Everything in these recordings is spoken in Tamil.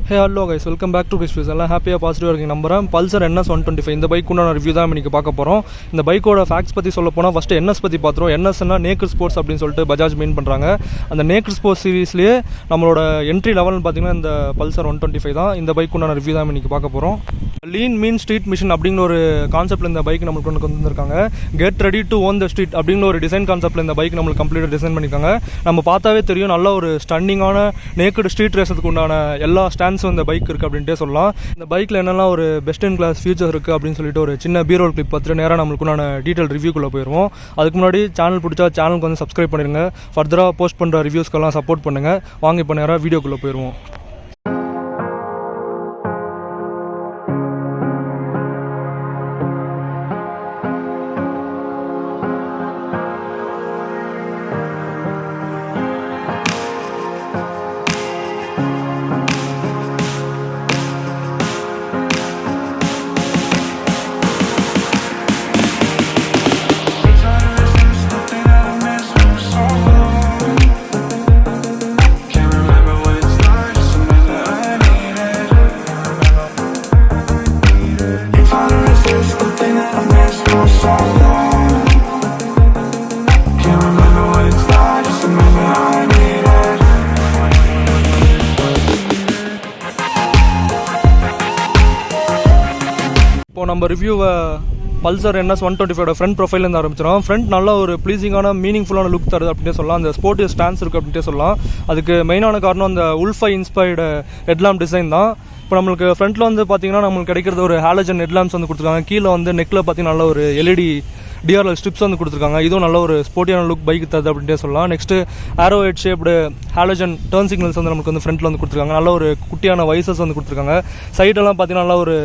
Hey hello guys, welcome back to krish. எல்லாம் ஹாப்பியாக பாசிட்டிவாக இருக்கீங்க நம்புறேன். பல்சர் NS125 இந்த பைக் உண்டான ரிவ்யூ தான் இன்றைக்கி பார்க்க போகிறோம். இந்த பைக்கோட ஃபேக்ட்ஸ் பற்றி சொல்ல போனால் ஃபஸ்ட்டு NS பற்றி பார்த்துருவோம். NSன்னா நேக்கட் ஸ்போர்ட்ஸ் அப்படின்னு சொல்லிட்டு பஜாஜ் மெயின் பண்ணுறாங்க. அந்த நேக்கட் ஸ்போர்ட்ஸ் சீரீஸ்லேயே நம்மளோட என்ட்ரி லெவல்னு பார்த்தீங்கன்னா இந்த பல்சர் 125 தான். இந்த பைக் உண்டான ரிவ்யூ தான் இன்றைக்கி பார்க்க போகிறோம். லீன் மீன் ஸ்ட்ரீட் மிஷின் அப்படிங்கிற ஒரு கான்செப்ட்டில் இந்த பைக் நம்மளுக்கு கொண்டு வந்திருக்காங்க. Get ready to own the street அப்படிங்கிற ஒரு டிசைன் கான்செப்ட்டில் இந்த பைக் நம்மளுக்கு கம்ப்ளீட்டாக டிசைன் பண்ணியிருக்காங்க. நம்ம பார்த்தாவே தெரியும், நல்ல ஒரு ஸ்டன்னிங்கான நேக்கட் ஸ்ட்ரீட் ரேஸத்துக்கு உண்டான எல்லா ஸ்டாண்ட்ஸும் இந்த பைக் இருக்குது அப்படின்ட்டே சொல்லலாம். இந்த பைக்கில் என்னெல்லாம் ஒரு பெஸ்ட் இன் கிளாஸ் ஃபியூச்சர் இருக்குது அப்படின்னு சொல்லிட்டு ஒரு சின்ன பீரோல் கிளிப் பார்த்துட்டு நேராக நம்மளுக்குண்டான டீட்டெயில் ரிவ்யூக்குள்ளே போயிடுவோம். அதுக்கு முன்னாடி சேனல் பிடிச்சா சேனலுக்கு வந்து சப்ஸ்கிரைப் பண்ணிடுங்க. ஃபர்தராக போஸ்ட் பண்ணுற ரிவ்யூஸ்க்கெல்லாம் சப்போர்ட் பண்ணுங்கள். வாங்க இப்போ நேராக வீடியோக்குள்ளே போயிடுவோம். இப்போ நம்ம ரிவ்யூவை பல்சர் NS125 ஃப்ரண்ட் ப்ரொஃபைலேருந்து ஆரம்பிச்சிடும். ஃப்ரண்ட் நல்ல ஒரு ப்ளீசிங்கான மீனிங்ஃபுல்லான லுக் தருது அப்படின்ட்டு சொல்லலாம். அந்த ஸ்போர்ட்டிவ் ஸ்டான்ஸ் இருக்குது அப்படின்ட்டு சொல்லலாம். அதுக்கு மெயினான காரணம் அந்த உல்ஃபை இன்ஸ்பயர்டு ஹெட்லாம்ப் டிசைன் தான். இப்போ நம்மளுக்கு ஃப்ரண்ட்டில் வந்து பார்த்தீங்கன்னா நம்மளுக்கு கிடைக்கிறது ஒரு ஹாலஜன் ஹெட்லாம்ப்ஸ் வந்து கொடுத்துருக்காங்க. கீழே வந்து நெக்கில் பார்த்தீங்கன்னா நல்ல ஒரு LED DRL ஸ்ட்ரிப்ஸ் வந்து கொடுத்துருக்காங்க. இதுவும் நல்ல ஒரு ஸ்போர்ட்டியான லுக் பைக் தருது அப்படின்ட்டே சொல்லலாம். Next arrow head shaped halogen turn signals வந்து நமக்கு வந்து ஃப்ரண்ட்டில் வந்து கொடுத்துருக்காங்க. நல்ல ஒரு குட்டியான வைசஸ் வந்து கொடுத்துருக்காங்க. சைடெல்லாம் பார்த்தீங்கன்னா நல்ல ஒரு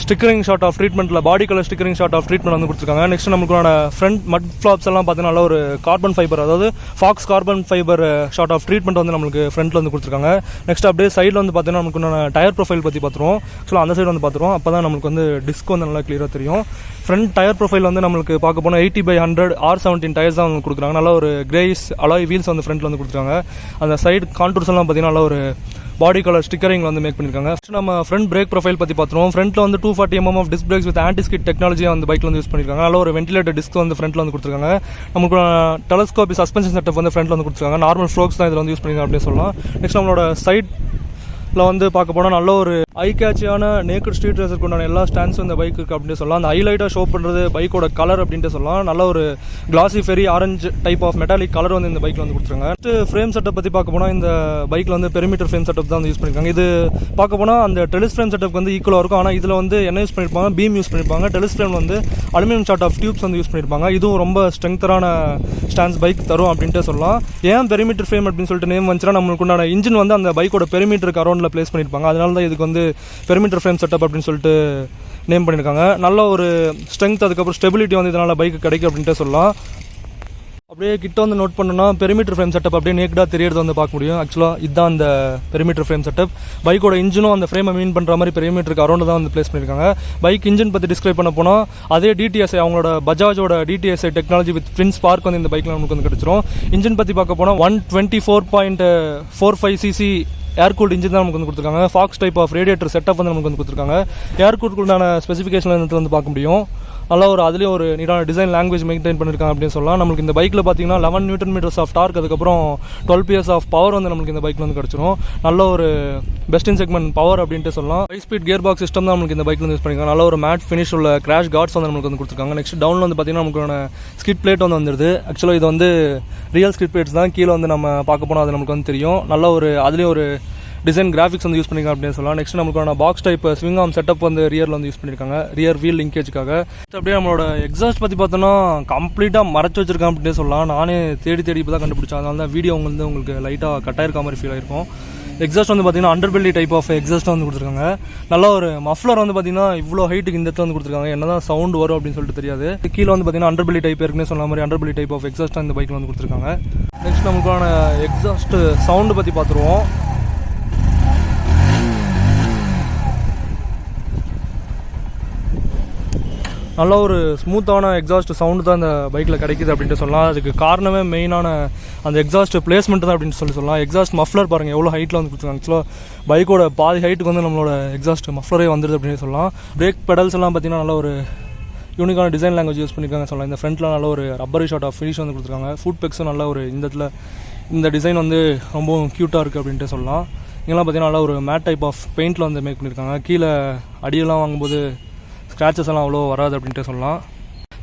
ஸ்டிக்கரிங் ஷார்ட் ஆஃப் ட்ரீட்மெண்ட்டில் body colour stickering sort of treatment வந்து கொடுத்துருக்காங்க. நெக்ஸ்ட் நமக்கு ஃப்ரண்ட் மட் ஃப்ளாப்ஸ் எல்லாம் பார்த்தீங்கன்னா நல்ல ஒரு கார்பன் ஃபைபர், அதாவது faux carbon fibre sort of treatment வந்து நம்மளுக்கு ஃப்ரண்ட்டில் வந்து கொடுத்துருக்காங்க. நெக்ஸ்ட் அப்படியே சைடில் வந்து பார்த்தீங்கன்னா நமக்கு டயர் ப்ரொஃபைல் பற்றி பார்த்துருவோம். ஸோ அந்த சைடு வந்து பார்த்துருவோம். அப்போ தான் நமக்கு வந்து டிஸ்க் வந்து நல்லா கிளியராக தெரியும். ஃப்ரண்ட் டயர் ப்ரொஃபைல் வந்து நம்மளுக்கு பார்க்க போனால் 80/100 R17 டயர்ஸ் தான் வந்து கொடுக்குறாங்க. நல்ல ஒரு கிரேஸ் அலாய் வீல்ஸ் வந்து ஃப்ரண்ட்டில் வந்து கொடுத்துருக்காங்க. அந்த சைடு கான்டூர்ஸ் எல்லாம் பார்த்தீங்கன்னா நல்ல ஒரு பாடி கலர் ஸ்டிக்கரிங் வந்து மேக் பண்ணியிருக்காங்க. நம்ம ஃப்ரண்ட் பிரேக் ப்ரொஃபைல் பற்றி பார்த்துருவோம். ஃப்ரண்ட்டில் வந்து 240 mm of disc brakes with anti skid டெக்னாலஜியாக வந்து பைக்கில் வந்து யூஸ் பண்ணியிருக்காங்க. நல்ல ஒரு வென்டிலேட்டர் டிஸ்க் வந்து ஃப்ரண்ட்டில் வந்து கொடுத்துருக்காங்க. நமக்கு டெலஸ்கோபி சஸ்பென்ஷன் செட்டப் வந்து ஃப்ரண்ட்டில் வந்து கொடுத்துருக்காங்க. நார்மல் ஃப்ளோக்ஸ் தான் இதில் வந்து யூஸ் பண்ணியிருக்காங்க அப்படின்னு சொல்லலாம். நெக்ஸ்ட் நம்மளோட சைடில் வந்து பார்க்க போனால் நல்ல ஒரு ஐ கேட்சியான நேக்கட் ஸ்ட்ரீட் ரேஸருக்கு உண்டான எல்லா ஸ்டாண்ட்ஸும் இந்த பைக்கு இருக்குது அப்படின்னு சொல்லலாம். அந்த ஹைலைட்டாக ஷோ பண்ணுறது பைக்கோட கலர் அப்படின்ட்டு சொல்லலாம். நல்ல ஒரு classy fiery orange type of metallic colour வந்து இந்த பைக்கில் வந்து கொடுத்துருக்காங்க. நெக்ஸ்ட் ஃப்ரேம் செட்டப் பற்றி பார்க்க போனால் இந்த பைக்கில் வந்து பெரிமீட்டர் ஃப்ரேம் செட்டப் தான் வந்து யூஸ் பண்ணியிருக்காங்க. இது பார்க்க போனால் அந்த டெலிஸ் ஃப்ரேம் செட்டப் வந்து ஈக்குவலாக இருக்கும். ஆனால் இதில் வந்து என்ன யூஸ் பண்ணியிருப்பாங்க, பீம் யூஸ் பண்ணியிருப்பாங்க. டெலிஸ் ஃப்ரேம் வந்து அலுமினியம் ஷார்ட் ஆஃப் டியூப்ஸ் வந்து யூஸ் பண்ணியிருப்பாங்க. இதுவும் ரொம்ப ஸ்ட்ரெங்தரான ஸ்டாண்ட்ஸ் பைக் தரும் அப்படின்ட்டு சொல்லலாம். ஏன் பெரிமீட்டர் ஃப்ரேம் அப்படின்னு சொல்லிட்டு நேம் வந்துச்சுன்னா, நம்மளுக்கு உண்டான இன்ஜின் வந்து அந்த பைக்கோட பெரிமீட்டருக்கு அரௌண்டில் பிளேஸ் பண்ணியிருப்பாங்க. அதனால தான் இதுக்கு வந்து பெரிமீட்டர் ஃப்ரேம் செட்டப் அப்படின்னு சொல்லிட்டு நேம் பண்ணியிருக்காங்க. நல்ல ஒரு ஸ்ட்ரென்த், அதுக்கப்புறம் ஸ்டெபிலிட்டி வந்து இதனால் பைக்கு கிடைக்கும் அப்படின்ட்டு சொல்லலாம். அப்படியே கிட்ட வந்து நோட் பண்ணோன்னா பெரிமீட்டர் ஃப்ரேம் செட்டப் அப்படியே நேக்கடாக தெரியறது வந்து பார்க்க முடியும். ஆக்சுவலாக இதுதான் அந்த பெரிமீட்டர் ஃப்ரேம் செட்டப். பைக்கோட இன்ஜினும் அந்த ஃப்ரேமை மீன் பண்ணுற மாதிரி பெரிமீட்டருக்கு அரௌண்ட் தான் வந்து பிளேஸ் பண்ணியிருக்காங்க. பைக் இன்ஜின் பற்றி டிஸ்கிரைப் பண்ண போனால் அதே DTSI, அவங்களோட பஜாஜோட DTSI technology with twin spark வந்து இந்த பைக்கில் நமக்கு வந்து கிடச்சிரும். இன்ஜின் பற்றி பார்க்க போனால் 124.45 cc ஏர் கூல்டு இன்ஜின் தான் நமக்கு வந்து கொடுத்துருக்காங்க. Faux type of radiator setup வந்து நமக்கு வந்து கொடுத்துருக்காங்க. ஏர் கூல்டுக்குள்ளான ஸ்பெசிஃபிகேஷன் வந்து பார்க்க முடியும். நல்லா ஒரு அதுலேயும் ஒரு நீட்டான டிசைன் லாங்குவேஜ் மெயின்டைன் பண்ணியிருக்காங்க அப்படின்னு சொல்லலாம். நம்மளுக்கு இந்த பைக்கில் பார்த்தீங்கன்னா 11 Nm ஆஃப் டார்க், அதுக்கப்புறம் 12 PS ஆஃப் பவர் வந்து நமக்கு இந்த பைக்கில் வந்து கிடச்சிரும். நல்ல ஒரு பெஸ்ட் இன் செக்மெண்ட் பவர் அப்படின்ட்டு சொல்லலாம். High speed gear box system தான் நமக்கு இந்த பைக்கில் வந்து யூஸ் பண்ணியிருக்காங்க. நல்ல ஒரு மேட் ஃபினிஷ் உள்ள கிராஷ் கார்ட்ஸ் வந்து நமக்கு வந்து கொடுத்துருக்காங்க. நெக்ஸ்ட் டவுனில் வந்து பார்த்தீங்கன்னா நமக்கு ஸ்கிட் பிளேட் வந்து வந்துருது. ஆக்சுவலாக இது வந்து ரியல் ஸ்கிட் பிளேட்ஸ் தான். கீழே வந்து நம்ம பார்க்க போனால் அது நமக்கு வந்து தெரியும். நல்ல ஒரு அதுலேயும் ஒரு டிசைன் கிராஃபிக்ஸ் வந்து யூஸ் பண்ணியிருக்காங்க அப்படின்னு சொல்லலாம். நெக்ஸ்ட் நமக்கான box type swing arm setup வந்து ரியரில் வந்து யூஸ் பண்ணியிருக்காங்க, ரியர் வீல் லிங்கேஜுக்காக. அப்படியே நம்மளோட எக்ஸாஸ்ட் பற்றி பார்த்தோன்னா கம்ப்ளீட்டாக மறைச்சு வச்சிருக்காங்க அப்படின்னு சொல்லலாம். நானே தேடி இப்போ தான் கண்டுபிடிச்சேன். அதனால தான் வீடியோ வந்து உங்களுக்கு லைட்டாக கட்டாயிருக்க மாதிரி ஃபீல் ஆயிருக்கும். எக்ஸாஸ்ட் வந்து பார்த்தீங்கன்னா அண்டர்பெல்லி டைப் ஆஃப் எக்ஸாஸ்ட் வந்து கொடுத்துருக்காங்க. நல்ல ஒரு மஃப்ளர் வந்து பார்த்தீங்கன்னா இவ்வளோ ஹைட்டுக்கு இந்த இடத்துல வந்து கொடுத்துருக்காங்க. என்ன தான் சவுண்ட் வரும் அப்படின்னு சொல்லிட்டு தெரியாது. கீழே வந்து பார்த்தீங்கன்னா அண்டர்பெல்லி டைப் இருக்குன்னு சொன்ன மாதிரி அண்டர்பெல்லி டைப் ஆஃப் எக்ஸாஸ்ட் இந்த பைக்கில் வந்து கொடுத்துருக்காங்க. நெக்ஸ்ட் நமக்கான எக்ஸாஸ்ட் சவுண்டு பற்றி பார்த்துருவோம். நல்ல ஒரு ஸ்மூத்தான எக்ஸாஸ்ட் சவுண்டு தான் இந்த பைக்கில் கிடைக்குது அப்படின்ட்டு சொல்லலாம். அதுக்கு காரணமே மெயினான அந்த எக்ஸாஸ்ட் பிளேஸ்மெண்ட் தான் அப்படின்னு சொல்லலாம். எக்ஸாஸ்ட் மஃப்ளர் பாருங்கள் எவ்வளோ ஹைட்டில் வந்து கொடுத்துருக்காங்க. ஆக்சுவலாக பைக்கோட பாதி ஹைட்டுக்கு வந்து நம்மளோட எக்ஸாஸ்ட் மஃப்ளரே வந்துடுது அப்படின்னு சொல்லலாம். பிரேக் பெடல்ஸ் எல்லாம் பார்த்தீங்கன்னா நல்ல ஒரு யூனிக்கான டிசைன் லாங்குவேஜ் யூஸ் பண்ணியிருக்காங்க சொல்லலாம். இந்த ஃப்ரண்ட்டில் நல்ல ஒரு ரப்பரி ஷாட் ஆஃப் ஃபினிஷ் வந்து கொடுத்துருக்காங்க. ஃபுட் பெக்ஸும் நல்ல ஒரு இந்த டிசைன் வந்து ரொம்ப க்யூட்டாக இருக்குது அப்படின்ட்டு சொல்லலாம். இங்கெல்லாம் பார்த்தீங்கன்னா நல்ல ஒரு மேட் டைப் ஆஃப் பெயிண்டில் வந்து மேக் பண்ணியிருக்காங்க. கீழே அடியெல்லாம் வாங்கும்போது ஸ்க்ராச்சஸ் எல்லாம் அவ்வளோ வராது அப்படின்ட்டு சொல்லலாம்.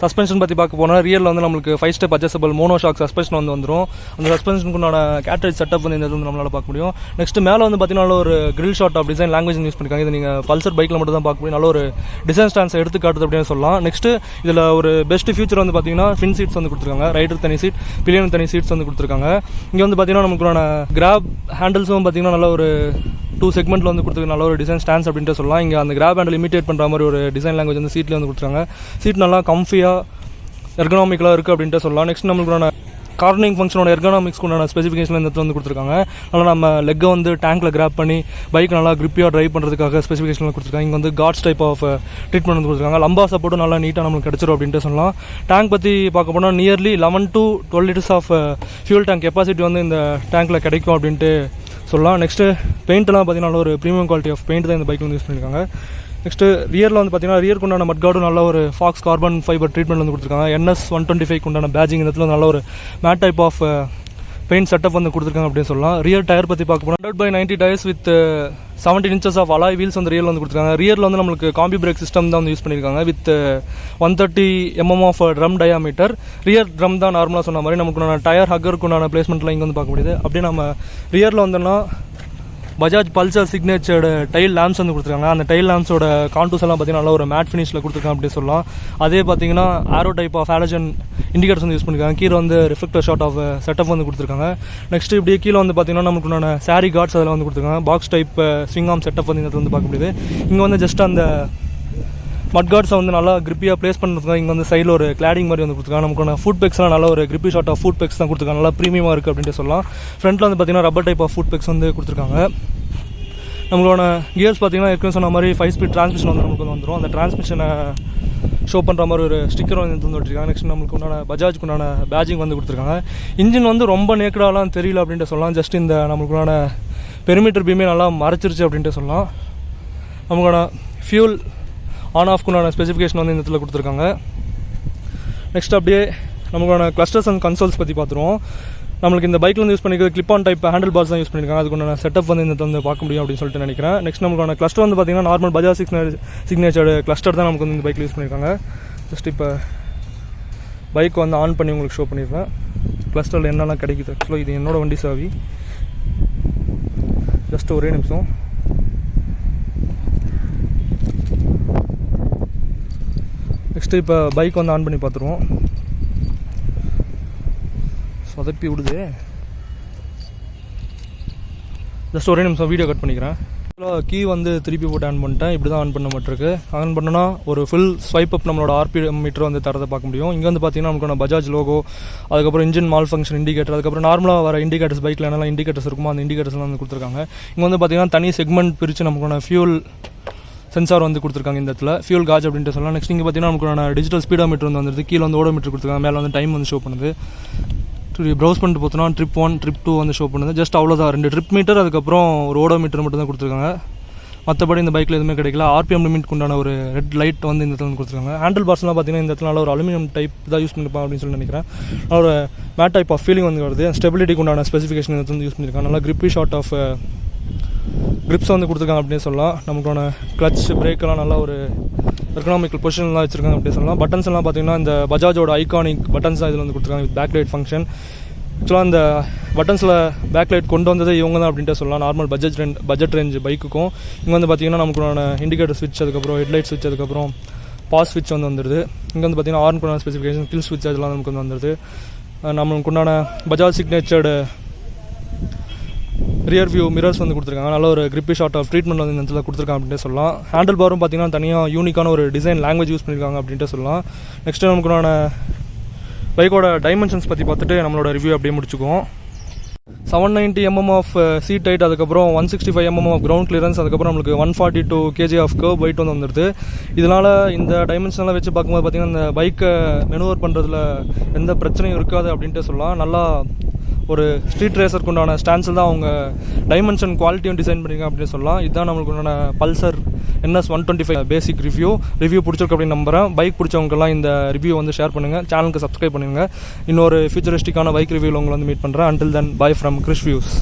சஸ்பென்ஷன் பற்றி பார்க்க போனால் ரியரில் வந்து நம்மளுக்கு 5 step adjustable mono shock suspension வந்து வந்துடும். அந்த சஸ்பென்ஷனுக்குண்டான கேட்ரேஜ் செட்டப் வந்து இந்த வந்து நம்மளால் பார்க்க முடியும். நெக்ஸ்ட் மேலே வந்து பார்த்தீங்கன்னா ஒரு grill sort of design language use பண்ணியிருக்காங்க. இது நீங்கள் பல்சர் பைக்கில் மட்டும் தான் பார்க்க முடியும். நல்ல ஒரு டிசைன் ஸ்டான்ஸ் எடுத்து காட்டுது அப்படின்னு சொல்லலாம். நெக்ஸ்ட் இதில் ஒரு பெஸ்ட் ஃபியூச்சர் வந்து பார்த்தீங்கன்னா ஃபின் சீட்ஸ் வந்து கொடுத்துருக்காங்க. ரைடர் தனி சீட், பில்லியன் தனி சீட்ஸ் வந்து கொடுத்துருக்காங்க. இங்கே வந்து பார்த்தீங்கன்னா நமக்கான கிராப் ஹேண்டில்ஸும் பார்த்தீங்கன்னா நல்ல ஒரு 2 செக்மெண்ட்டில் வந்து கொடுத்துருக்கு. நல்ல ஒரு டிசைன் ஸ்டான்ஸ் அப்படின்ட்டு சொல்லலாம். இங்கே அந்த கிராப் ஹேண்டில் இமிட்டேட் பண்ணுற மாதிரி ஒரு டிசைன் லாங்குவேஜ் வந்து சீட்டில் வந்து கொடுத்துருக்காங்க. சீட் நல்லா கம்ஃபியாக எர்கனாமிக்கலாக இருக்குது அப்படின்ட்டு சொல்லலாம். நெக்ஸ்ட் நம்மளுக்கான கார்னிங் ஃபங்க்ஷனோட எர்கனாமிக்ஸ்க்கு உண்டான ஸ்பெசிஃபிகேஷன் இந்த இடத்துல வந்து கொடுத்துருக்காங்க. நல்லா நம்ம லெக்கை வந்து டேங்க்கில் கிராப் பண்ணி பைக் நல்லா கிரிப்பியாக ட்ரைவ் பண்ணுறதுக்காக ஸ்பெசிஃபிகேஷன் கொடுத்துருக்காங்க. இங்கே வந்து காட்ஸ் டைப் ஆஃப் ட்ரீட்மெண்ட் வந்து கொடுத்துருக்காங்க. லம்பா சப்போர்ட்டும் நல்லா நீட்டாக நம்மளுக்கு கிடச்சிரும் அப்படின்ட்டு சொல்லலாம். டேங்க் பற்றி பார்க்க போனால் nearly 11 to 12 liters of fuel tank capacity வந்து இந்த டேங்க்கில் கிடைக்கும் அப்படின்ட்டு சொல்லலாம். நெக்ஸ்ட்டு பெயிண்ட்லாம் பார்த்தீங்கன்னா ஒரு ப்ரீமியம் குவாலிட்டி ஆஃப் பெயிண்ட் தான் இந்த பைக்கில் வந்து யூஸ் பண்ணியிருக்காங்க. நெக்ஸ்ட்டு ரியரில் வந்து பார்த்தீங்கன்னா ரியருக்கு உண்டான மட்கார்டும் நல்ல ஒரு ஃபாக்ஸ் கார்பன் ஃபைபர் ட்ரீட்மெண்ட் வந்து கொடுத்துருக்காங்க. NS125 உண்டான பேஜிங் இந்த இடத்துல நல்ல ஒரு matte type of paint setup வந்து கொடுத்துருக்காங்க அப்படின்னு சொல்லலாம். ரியர் டயர் பற்றி பார்க்க போனால் 100/90 tyres with 17 inches of alloy wheels வந்து ரியரில் வந்து கொடுத்துருக்காங்க. ரியரில் வந்து நம்மளுக்கு காம்பி பிரேக் சிஸ்டம் தான் வந்து யூஸ் பண்ணியிருக்காங்க with 130 mm of drum diameter. Rear drum தான் நார்மலாக சொன்ன மாதிரி நமக்கு டயர் ஹக்கருக்கு உண்டான பிளேஸ்மெண்ட்லாம் இங்கே வந்து பார்க்க முடியுது. அப்படியே நம்ம ரியரில் வந்தோம்னா பஜாஜ் பல்சர் சிக்னேச்சர்டு டைல் லேம்ப்ஸ் வந்து கொடுத்துருக்காங்க. அந்த டைல் லேம்ப்ஸோட கான்டூஸ் எல்லாம் பார்த்தீங்கன்னா நல்ல ஒரு மேட் ஃபினிஷில் கொடுத்துருக்காங்க அப்படின்னு சொல்லலாம். அதே பார்த்தீங்கன்னா ஆரோ டைப் ஆஃப் ஹாலஜன் இண்டிகேட்டர்ஸ் வந்து யூஸ் பண்ணியிருக்காங்க. கீழே வந்து ரிஃப்ளெக்டர் ஷாட் ஆஃப் செட்டப் வந்து கொடுத்துருக்காங்க. நெக்ஸ்ட் இப்படியே கீழே வந்து பார்த்தீங்கன்னா நமக்கு சாரி கார்ட்ஸ் அதில் வந்து கொடுத்துருக்காங்க. Box type swing arm setup வந்து இந்த வந்து பார்க்க முடியுது. இங்கே வந்து ஜஸ்ட் அந்த மட்கார்ட்ஸை வந்து நல்லா கிரிப்பியாக ப்ளேஸ் பண்ணுறதுக்காக இங்கே வந்து சைடில் ஒரு கிளாடிங் மாதிரி வந்து கொடுத்துருக்காங்க. நமக்கு ஃபுட் பெக்ஸ்லாம் நல்ல ஒரு grippy sort of foot pegs தான் கொடுத்துருக்காங்க. நல்லா ப்ரீமியமாக இருக்குது அப்படின்ட்டு சொல்லலாம். ஃப்ரண்ட்டில் வந்து பார்த்தீங்கன்னா rubber type of foot pegs வந்து கொடுத்துருக்காங்க. நம்மளோட கியர்ஸ் பார்த்தீங்கன்னா ஏற்கனவே சொன்ன மாதிரி 5 ஸ்பீட் டிரான்ஸ்மிஷன் வந்து நமக்கு வந்துடும். அந்த டிரான்ஸ்மிஷனை ஷோ பண்ணுற மாதிரி ஒரு ஸ்டிக்கர் வந்து வந்துருக்காங்க. நெக்ஸ்ட் நமக்கு உண்டான பஜாஜுக்கு உண்டான பேஜிங் வந்து கொடுத்துருக்காங்க. இன்ஜின் வந்து ரொம்ப நேக்கடாலாம் தெரியல அப்படின்ட்டு சொல்லலாம். ஜஸ்ட் இந்த நம்மளுக்குண்டான பெரிமீட்டர் பீமே நல்லா மறைச்சிருச்சு அப்படின்ட்டு சொல்லலாம். நமக்கான ஃபியூல் ஆன் ஆஃப்க்குண்டான ஸ்பெசிஃபிகேஷன் வந்து இந்த இடத்துல கொடுத்துருக்காங்க. நெக்ஸ்ட் அப்படியே நமக்கான கிளஸ்டர்ஸ் அண்ட் கன்சோல்ஸ் பற்றி பார்த்துருவோம். நம்மளுக்கு இந்த பைக்கில் வந்து யூஸ் பண்ணிக்கிறது clip on type handle parse தான் யூஸ் பண்ணியிருக்காங்க. அதுக்குண்டான செட்டப் வந்து இந்த வந்து பார்க்க முடியும் அப்படின்னு சொல்லிட்டு நினைக்கிறேன். நெக்ஸ்ட் நமக்கான கிளஸ்டர் வந்து பார்த்தீங்கன்னா நார்மல் பஜாஜ் சிக்னேச்சர்டு கிளஸ்டர் தான் நமக்கு வந்து இந்த பைக்கில் யூஸ் பண்ணியிருக்காங்க. ஜஸ்ட் இப்போ பைக் வந்து ஆன் பண்ணி உங்களுக்கு ஷோ பண்ணியிருக்கேன். கிளஸ்டரில் என்னெல்லாம் கிடைக்குது. ஆக்சுவலாக இது என்னோட வண்டி சாவி. ஜஸ்ட் ஒரே நிமிஷம். நெக்ஸ்ட்டு இப்போ பைக் வந்து ஆன் பண்ணி பார்த்துருவோம். சொதப்பி விடுது. ஜஸ்ட் ஒரே நிமிஷம் வீடியோ கட் பண்ணிக்கிறேன். கீ வந்து திருப்பி போட்டு ஆன் பண்ணிட்டேன். இப்படி தான் ஆன் பண்ண மாட்டிருக்கு. ஆன் பண்ணோன்னா ஒரு ஃபுல் ஸ்வைப் அப் நம்மளோட RPM மீட்டர் வந்து தரதை பார்க்க முடியும். இங்கே வந்து பார்த்தீங்கன்னா நமக்கு பஜாஜ் லோகோ, அதுக்கப்புறம் இன்ஜின் மால் ஃபங்க்ஷன் இண்டிகேட்டர், அதுக்கப்புறம் நார்மலாக வர இண்டிகேட்டர்ஸ் பைக்கில் என்னெல்லாம் இண்டிகேட்டர்ஸ் இருக்குமோ அந்த இண்டிகேட்டர்ஸ்லாம் வந்து கொடுத்துருக்காங்க. இங்கே வந்து பார்த்தீங்கன்னா தனி செக்மெண்ட் பிரித்து நமக்கான ஃபியூல் சென்சார் வந்து கொடுத்துருக்காங்க. இந்த இடத்துல ஃபியூல் காஜ் அப்படின்ட்டு சொல்லலாம். நெக்ஸ்ட் இங்கே பார்த்தீங்கன்னா நமக்கு டிஜிட்டல் ஸ்பீடோமீட்டர் வந்து வந்துருது. கீழே வந்து ஓடோமீட்டர் கொடுத்துருக்காங்க. மேலே வந்து டைம் வந்து ஷோ பண்ணுது. ப்ரௌஸ் பண்ணிட்டு பார்த்தோன்னா ட்ரிப் 1 ட்ரிப் 2 வந்து ஷோ பண்ணுது. ஜஸ்ட் அவ்வளோதான். 2 ட்ரிப் மீட்டர் அதுக்கப்புறம் ஒரு ஓடோமீட்டர் மட்டும் தான் கொடுத்துருக்காங்க. மற்றபடி இந்த பைக்கில் எதுவுமே கிடைக்கல. RPM லிமிட் உண்டான ஒரு ரெட் லைட் வந்து இந்த இடத்துல வந்து கொடுத்துருக்காங்க. ஹேண்டில் பார்ஸ்லாம் பார்த்தீங்கன்னா இந்த இடத்துல நல்ல ஒரு அலுமினியம் டைப் தான் யூஸ் பண்ணிருப்பாங்க அப்படின்னு சொல்லி நினைக்கிறேன். ஒரு மேட் டைப் ஆஃப் ஃபீலிங் வந்து வருது. ஸ்டெபிலிட்டிக்கு உண்டான ஸ்பெசிஃபிகேஷன் இந்த இடத்துல யூஸ் பண்ணியிருக்காங்க. நல்லா கிரிப்பி ஷார்ட் ஆஃப் கிரிப்ஸ் வந்து கொடுத்துருக்காங்க அப்படின்னு சொல்லலாம். நமக்கான கிளச் பிரேக்கெல்லாம் நல்லா ஒரு எர்கனாமிக்கல் பொசிஷன்லாம் வச்சுருக்காங்க அப்படின்னு சொல்லலாம். பட்டன்ஸ் எல்லாம் பார்த்தீங்கன்னா இந்த பஜாஜோட ஐகானிக் பட்டன்ஸ் தான் இதில் வந்து கொடுத்துருக்காங்க வித் பேக் லைட் ஃபங்க்ஷன். ஆக்சுவலாக அந்த பட்டன்ஸில் பேக் லைட் கொண்டு வந்தது இவங்க தான் அப்படின்ட்டு சொல்லலாம். நார்மல் பட்ஜெட் ரேஞ்ச் பைக்குக்கும் இங்கே வந்து பார்த்தீங்கன்னா நமக்கு இண்டிகேட்டர் ஸ்விட்ச், அதுக்கப்புறம் ஹெட்லைட் ஸ்விட்ச், அதுக்கப்புறம் பாஸ் ஸ்விட்ச் வந்து வந்துடுது. இங்கே வந்து பார்த்தீங்கன்னா ஹார்னுக்குண்டான ஸ்பெசிஃபிகேஷன், கில் ஸ்விட்ச் அதெல்லாம் நமக்கு வந்து வந்துடுது. நம்மளுக்கு உண்டான பஜாஜ் சிக்னேச்சர்டு ரியர் வியூ மிரர்ஸ் வந்து கொடுத்துருக்காங்க. நல்ல ஒரு கிரிப்பி ஷார்ட் ஆஃப் ட்ரீட்மெண்ட் வந்து இந்த இடத்துல கொடுத்துருக்காங்க அப்படின்ட்டு சொல்லலாம். ஹேண்டில் பாரும் பார்த்தீங்கன்னா தனியாக யூனிக்கான ஒரு டிசைன் லாங்குவேஜ் யூஸ் பண்ணியிருக்காங்க அப்படின்ட்டு சொல்லலாம். நெக்ஸ்ட்டு நமக்குண்டான பைக்கோட டைமென்ஷன்ஸ் பற்றி பார்த்துட்டு நம்மளோட ரிவ்யூ அப்படியே முடிச்சுக்குவோம். 790 mm ஆஃப் சீட் ஹைட், அதுக்கப்புறம் 165 mm ஆஃப் கிரவுண்ட் கிளியரன்ஸ், அதுக்கப்புறம் நம்மளுக்கு 142 kg ஆஃப் கர்வ் வெயிட் வந்து வந்துடுது. இதனால் இந்த டைமென்ஷன்லாம் வச்சு பார்க்கும்போது பார்த்திங்கன்னா இந்த பைக்கை மெனுவர் பண்ணுறதுல எந்த பிரச்சனையும் இருக்காது அப்படின்ட்டு சொல்லலாம். நல்லா ஒரு ஸ்ட்ரீட் ரேசருக்கு உண்டான ஸ்டான்ஸில் தான் அவங்க டைமென்ஷன் குவாலிட்டியும் டிசைன் பண்ணியிருக்காங்க அப்படின்னு சொல்லலாம். இதுதான் நம்மளுக்கு உண்டான பல்சர் NS125 பேசிக் ரிவ்யூ பிடிச்சிருக்கு அப்படின்னு நம்புகிறேன். பைக் பிடிச்சவங்கெல்லாம் இந்த ரிவ்யூ வந்து ஷேர் பண்ணுங்கள், சேனலுக்கு சப்ஸ்கிரைப் பண்ணுங்கள். இன்னொரு ஃபியூச்சரிஸ்டிக்கான பைக் ரிவ்யூவில் உங்களை வந்து மீட் பண்ணுறேன். Until then bye from Krish views.